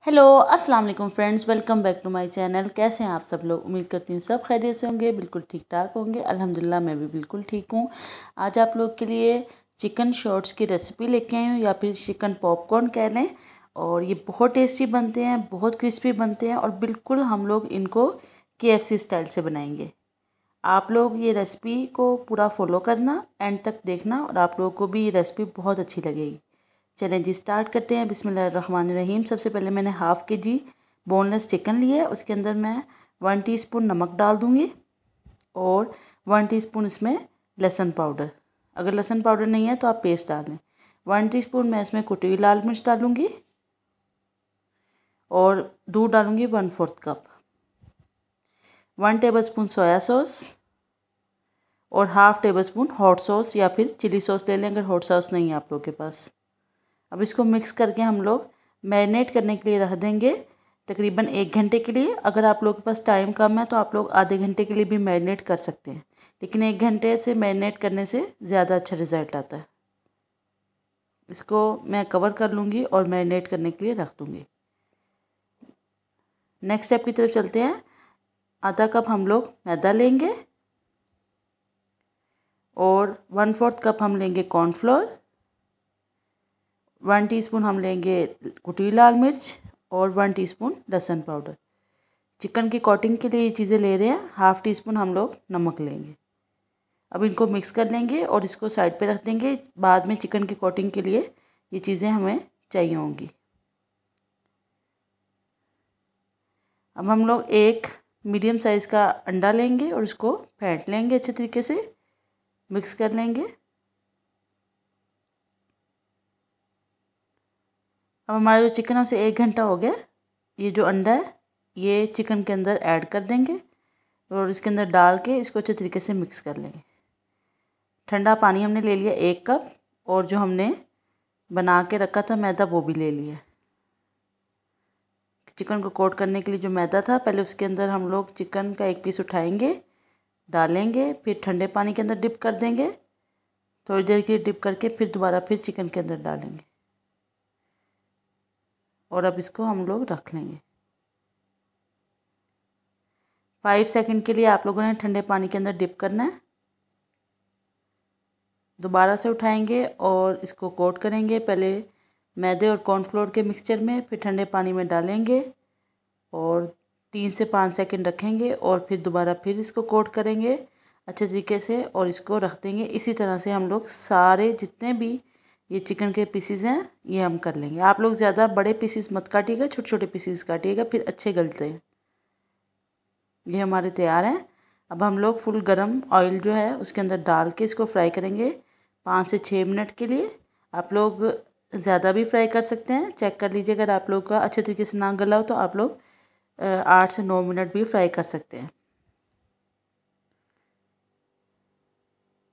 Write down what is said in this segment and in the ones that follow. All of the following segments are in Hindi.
हेलो अस्सलाम वालेकुम friends, welcome back to my channel. कैसे हैं आप सब लोग? उम्मीद करती हूँ सब खैरियत से होंगे, बिल्कुल ठीक ठाक होंगे। अल्हम्दुलिल्लाह मैं भी बिल्कुल ठीक हूँ। आज आप लोग के लिए चिकन शॉर्ट्स की रेसिपी लेके आई हूँ, या फिर चिकन पॉपकॉर्न कह लें। और ये बहुत टेस्टी बनते हैं, बहुत क्रिस्पी बनते हैं, और बिल्कुल हम लोग इनको KFC स्टाइल से बनाएंगे। आप लोग ये रेसिपी को पूरा फॉलो करना, एंड तक देखना, और आप लोगों को भी ये रेसिपी बहुत अच्छी लगेगी। चलें जी, स्टार्ट करते हैं। बिस्मिल्लाहिर्रहमानिर्रहीम। सबसे पहले मैंने हाफ़ KG बोनलेस चिकन लिया है। उसके अंदर मैं 1 टीस्पून नमक डाल दूँगी और 1 टीस्पून इसमें लहसुन पाउडर। अगर लहसुन पाउडर नहीं है तो आप पेस्ट डाल लें। 1 टीस्पून मैं इसमें कुटी हुई लाल मिर्च डालूँगी और दूध डालूँगी 1/4 कप। 1 टेबलस्पून सोया सॉस और हाफ़ टेबलस्पून हॉट सॉस या फिर चिली सॉस ले लें अगर हॉट सॉस नहीं है आप लोगों के पास। अब इसको मिक्स करके हम लोग मैरिनेट करने के लिए रख देंगे तकरीबन 1 घंटे के लिए। अगर आप लोगों के पास टाइम कम है तो आप लोग आधे घंटे के लिए भी मैरिनेट कर सकते हैं, लेकिन 1 घंटे से मैरिनेट करने से ज़्यादा अच्छा रिज़ल्ट आता है। इसको मैं कवर कर लूँगी और मैरिनेट करने के लिए रख दूँगी। नेक्स्ट स्टेप की तरफ चलते हैं। आधा कप हम लोग मैदा लेंगे और 1/4 कप हम लेंगे कॉर्नफ्लोर। 1 टीस्पून हम लेंगे कुटी हुई लाल मिर्च और 1 टीस्पून लहसुन पाउडर। चिकन की कोटिंग के लिए ये चीज़ें ले रहे हैं। हाफ़ टीस्पून हम लोग नमक लेंगे। अब इनको मिक्स कर लेंगे और इसको साइड पे रख देंगे। बाद में चिकन की कोटिंग के लिए ये चीज़ें हमें चाहिए होंगी। अब हम लोग एक मीडियम साइज़ का अंडा लेंगे और उसको फेंट लेंगे, अच्छे तरीके से मिक्स कर लेंगे। अब हमारा जो चिकन है उसे 1 घंटा हो गया। ये जो अंडा है ये चिकन के अंदर ऐड कर देंगे और इसके अंदर डाल के इसको अच्छे तरीके से मिक्स कर लेंगे। ठंडा पानी हमने ले लिया 1 कप, और जो हमने बना के रखा था मैदा वो भी ले लिया। चिकन को कोट करने के लिए जो मैदा था, पहले उसके अंदर हम लोग चिकन का एक पीस उठाएंगे, डालेंगे, फिर ठंडे पानी के अंदर डिप कर देंगे। थोड़ी देर के लिए डिप करके फिर दोबारा फिर चिकन के अंदर डालेंगे और अब इसको हम लोग रख लेंगे। 5 सेकंड के लिए आप लोगों ने ठंडे पानी के अंदर डिप करना है। दोबारा से उठाएंगे और इसको कोट करेंगे, पहले मैदे और कॉर्नफ्लोर के मिक्सचर में, फिर ठंडे पानी में डालेंगे और 3 से 5 सेकंड रखेंगे और फिर दोबारा फिर इसको कोट करेंगे अच्छे तरीके से और इसको रख देंगे। इसी तरह से हम लोग सारे जितने भी ये चिकन के पीसीज हैं ये हम कर लेंगे। आप लोग ज़्यादा बड़े पीसीज मत काटिएगा, छोटे छोटे पीसीज काटिएगा, फिर अच्छे गलते हैं। ये हमारे तैयार हैं। अब हम लोग फुल गरम ऑयल जो है उसके अंदर डाल के इसको फ्राई करेंगे 5 से 6 मिनट के लिए। आप लोग ज़्यादा भी फ्राई कर सकते हैं, चेक कर लीजिए। अगर आप लोग का अच्छे तरीके से ना गला हो तो आप लोग 8 से 9 मिनट भी फ्राई कर सकते हैं।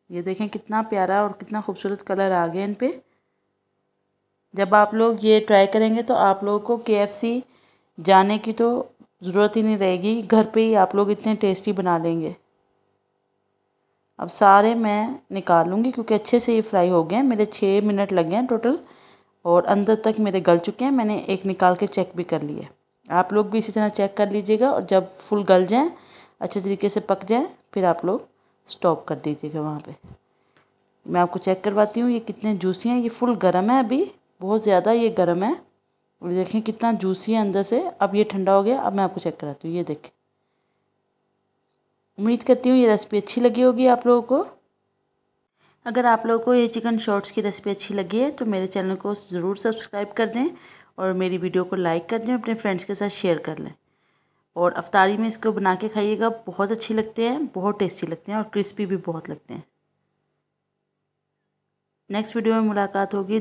ये देखें कितना प्यारा और कितना खूबसूरत कलर आ गया इन पे। जब आप लोग ये ट्राई करेंगे तो आप लोगों को KFC जाने की तो ज़रूरत ही नहीं रहेगी, घर पे ही आप लोग इतने टेस्टी बना लेंगे। अब सारे मैं निकाल लूँगी क्योंकि अच्छे से ये फ्राई हो गए हैं। मेरे 6 मिनट लग गए हैं टोटल और अंदर तक मेरे गल चुके हैं। मैंने एक निकाल के चेक भी कर लिया। आप लोग भी इसी तरह चेक कर लीजिएगा और जब फुल गल जाएँ, अच्छे तरीके से पक जाएँ, फिर आप लोग स्टॉप कर दीजिएगा वहाँ पे। मैं आपको चेक करवाती हूँ ये कितने जूसी हैं। ये फुल गर्म है, अभी बहुत ज़्यादा ये गर्म है। और देखें कितना जूसी है अंदर से। अब ये ठंडा हो गया। अब मैं आपको चेक कराती हूँ। ये देखें। उम्मीद करती हूँ ये रेसिपी अच्छी लगी होगी आप लोगों को। अगर आप लोगों को ये चिकन शॉर्ट्स की रेसिपी अच्छी लगी है तो मेरे चैनल को ज़रूर सब्सक्राइब कर दें और मेरी वीडियो को लाइक कर दें, अपने फ्रेंड्स के साथ शेयर कर लें। और अफ्तारी में इसको बना के खाइएगा, बहुत अच्छी लगते हैं, बहुत टेस्टी लगते हैं और क्रिस्पी भी बहुत लगते हैं। नेक्स्ट वीडियो में मुलाकात होगी।